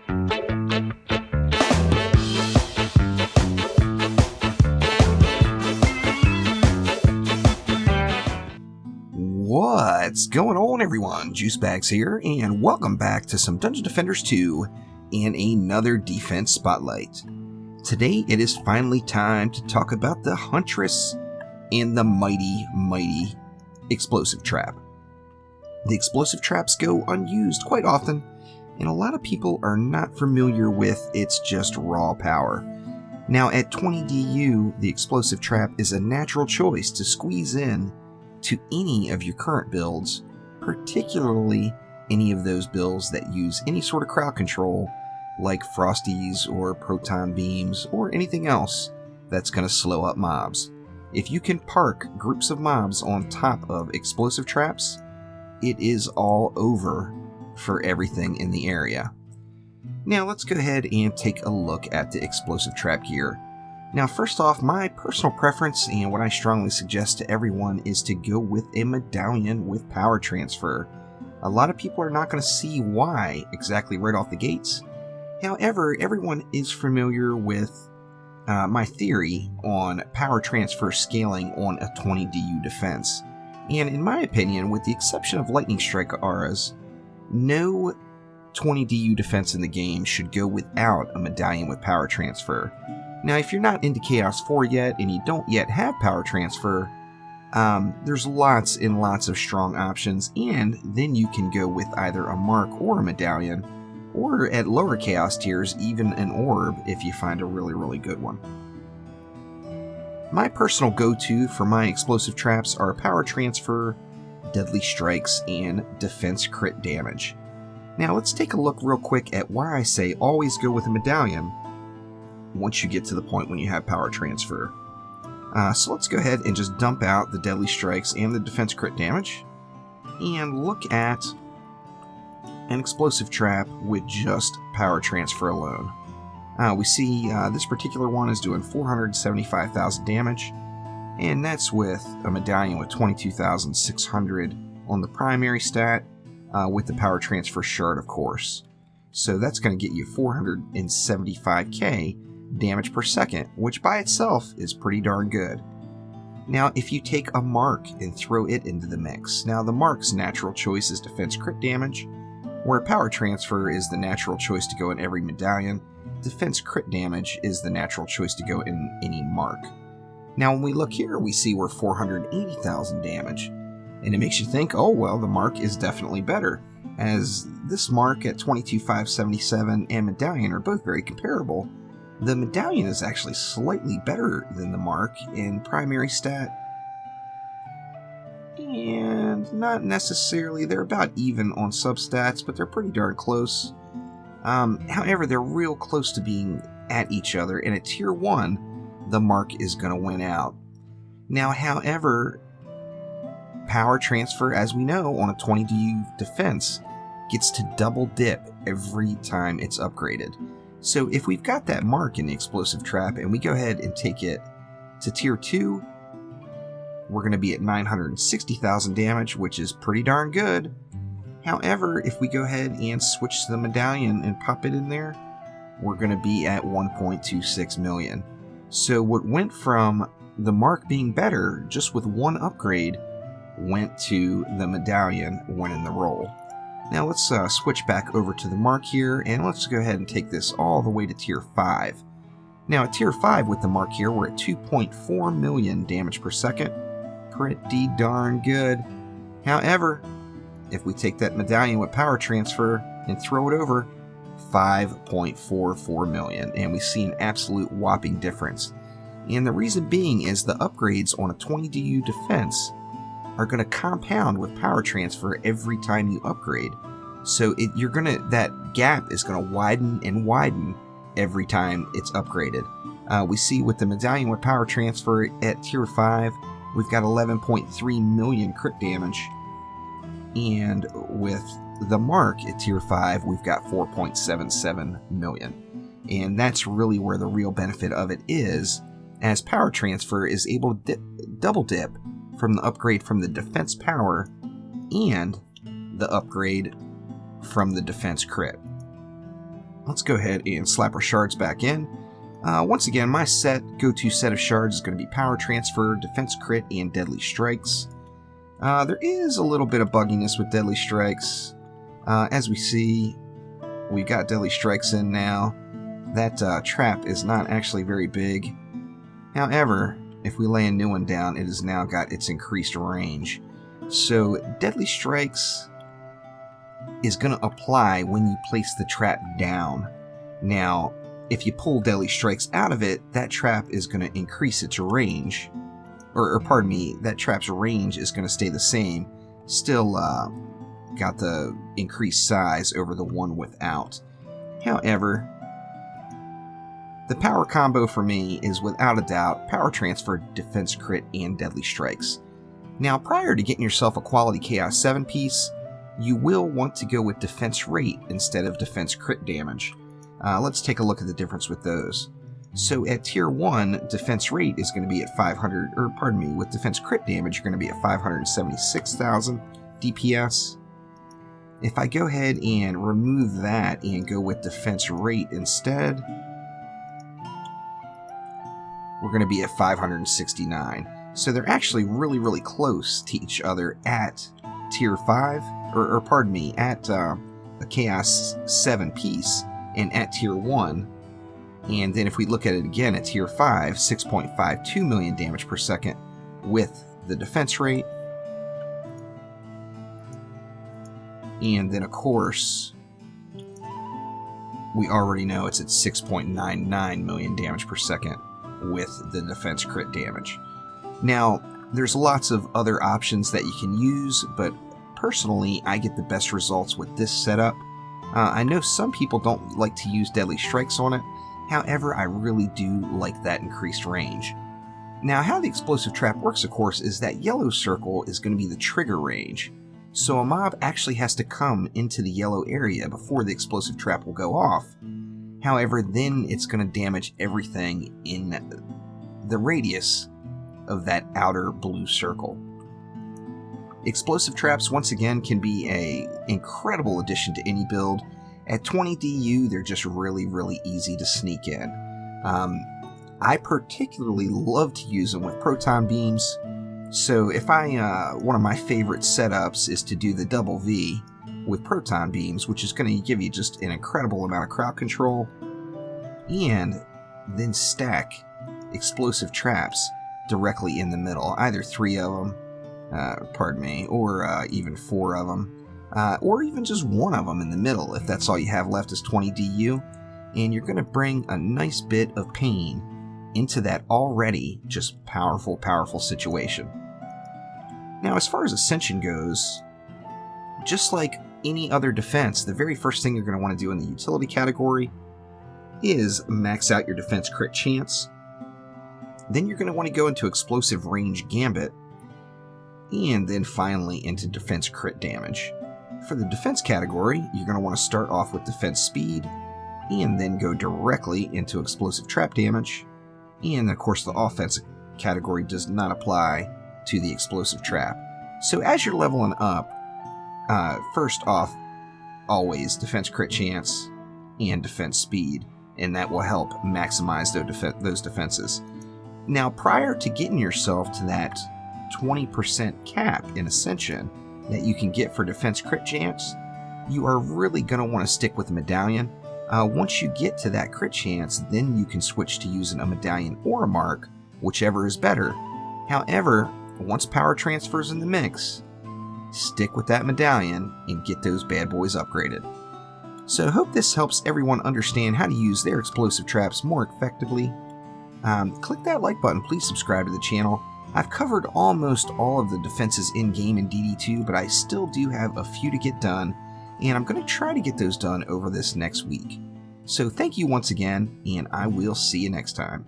What's going on, everyone? Juicebags here, and welcome back to some Dungeon Defenders 2 and another Defense Spotlight. Today it is finally time to talk about the Huntress and the mighty Explosive Trap. The Explosive Traps go unused quite often, and a lot of people are not familiar with its just raw power. Now at 20 DU, the Explosive Trap is a natural choice to squeeze in to any of your current builds, particularly any of those builds that use any sort of crowd control like Frosties or Proton Beams or anything else that's going to slow up mobs. If you can park groups of mobs on top of explosive traps, it is all over for everything in the area. Now let's go ahead and take a look at the explosive trap gear. Now, first off, my personal preference and what I strongly suggest to everyone is to go with a medallion with power transfer. A lot of people are not going to see why exactly right off the gates. However, everyone is familiar with my theory on power transfer scaling on a 20 DU defense. And in my opinion, with the exception of Lightning Strike auras, no 20 DU defense in the game should go without a medallion with power transfer. Now, if you're not into Chaos 4 yet, and you don't yet have power transfer, there's lots and lots of strong options, and then you can go with either a mark or a medallion, or at lower Chaos tiers, even an orb if you find a really good one. My personal go-to for my explosive traps are power transfer, deadly strikes, and defense crit damage. Now, let's take a look real quick at why I say always go with a medallion once you get to the point when you have power transfer. So let's go ahead and just dump out the deadly strikes and the defense crit damage and look at an explosive trap with just power transfer alone. We see this particular one is doing 475,000 damage, and that's with a medallion with 22,600 on the primary stat, with the power transfer shard, of course. So that's going to get you 475k damage per second, which by itself is pretty darn good. Now, if you take a mark and throw it into the mix, now the mark's natural choice is defense crit damage, where power transfer is the natural choice to go in every medallion, defense crit damage is the natural choice to go in any mark. Now, when we look here, we see we're 480,000 damage, and it makes you think, oh well, the mark is definitely better, as this mark at 22,577 and medallion are both very comparable. The medallion is actually slightly better than the mark in primary stat, and not necessarily, they're about even on substats, but they're pretty darn close. However, they're real close to being at each other, and at tier 1, the mark is going to win out. Now, however, power transfer, as we know, on a 20 DU defense, gets to double dip every time it's upgraded. So if we've got that mark in the explosive trap and we go ahead and take it to tier 2, we're going to be at 960,000 damage, which is pretty darn good. However, if we go ahead and switch to the medallion and pop it in there, we're going to be at 1.26 million. So what went from the mark being better just with one upgrade went to the medallion winning the roll. Now let's switch back over to the mark here, and let's go ahead and take this all the way to tier 5. Now at tier 5 with the mark here, we're at 2.4 million damage per second. Pretty darn good. However, if we take that medallion with power transfer and throw it over, 5.44 million, and we see an absolute whopping difference. And the reason being is the upgrades on a 20 DU defense are going to compound with power transfer every time you upgrade. So that gap is going to widen and widen every time it's upgraded. We see with the medallion with power transfer at tier 5, we've got 11.3 million crit damage, and with the mark at tier 5, we've got 4.77 million. And that's really where the real benefit of it is, as power transfer is able to double dip from the upgrade from the defense power and the upgrade from the defense crit. let's go ahead and slap our shards back in. Once again, my go-to set of shards is going to be Power Transfer, Defense Crit, and Deadly Strikes. There is a little bit of bugginess with Deadly Strikes. As we see, we've got Deadly Strikes in now. That trap is not actually very big. However, if we lay a new one down, it has now got its increased range. So Deadly Strikes is going to apply when you place the trap down. Now, if you pull Deadly Strikes out of it, that trap is going to increase its range. Or pardon me, that trap's range is going to stay the same. Still got the increased size over the one without. However, the power combo for me is without a doubt Power Transfer, Defense Crit, and Deadly Strikes. Now, prior to getting yourself a quality Chaos 7 piece, you will want to go with Defense Rate instead of Defense Crit damage. Let's take a look at the difference with those. So at Tier 1, Defense Rate is going to be at 500, or pardon me, with Defense Crit damage, you're going to be at 576,000 DPS. If I go ahead and remove that and go with Defense Rate instead, we're going to be at 569. So they're actually really, really close to each other at Tier 5, or pardon me, at a Chaos 7 piece, and at Tier 1. And then if we look at it again at Tier 5, 6.52 million damage per second with the defense rate. And then, of course, we already know it's at 6.99 million damage per second with the defense crit damage. Now, there's lots of other options that you can use, but personally, I get the best results with this setup. I know some people don't like to use Deadly Strikes on it. However, I really do like that increased range. Now, how the explosive trap works, of course, is that yellow circle is going to be the trigger range. So a mob actually has to come into the yellow area before the explosive trap will go off. However, then it's going to damage everything in the radius of that outer blue circle. Explosive traps, once again, can be an incredible addition to any build. At 20 DU, they're just really, really easy to sneak in. I particularly love to use them with proton beams. So if one of my favorite setups is to do the double V with proton beams, which is going to give you just an incredible amount of crowd control, and then stack explosive traps directly in the middle, either 3 of them, or even 4 of them. Or even just 1 of them in the middle, if that's all you have left is 20 DU, and you're going to bring a nice bit of pain into that already just powerful, powerful situation. Now, as far as Ascension goes, just like any other defense, the very first thing you're going to want to do in the utility category is max out your defense crit chance. Then you're going to want to go into explosive range gambit, and then finally into defense crit damage. For the defense category, you're going to want to start off with defense speed, and then go directly into explosive trap damage. And of course, the offense category does not apply to the explosive trap. So as you're leveling up, first off, always defense crit chance and defense speed, and that will help maximize those defenses. Now, prior to getting yourself to that 20% cap in Ascension that you can get for defense crit chance, you are really going to want to stick with the medallion. Once you get to that crit chance, then you can switch to using a medallion or a mark, whichever is better. However, once power transfers in the mix, stick with that medallion and get those bad boys upgraded. So I hope this helps everyone understand how to use their explosive traps more effectively. Click that like button, please subscribe to the channel. I've covered almost all of the defenses in-game in DD2, but I still do have a few to get done, and I'm going to try to get those done over this next week. So thank you once again, and I will see you next time.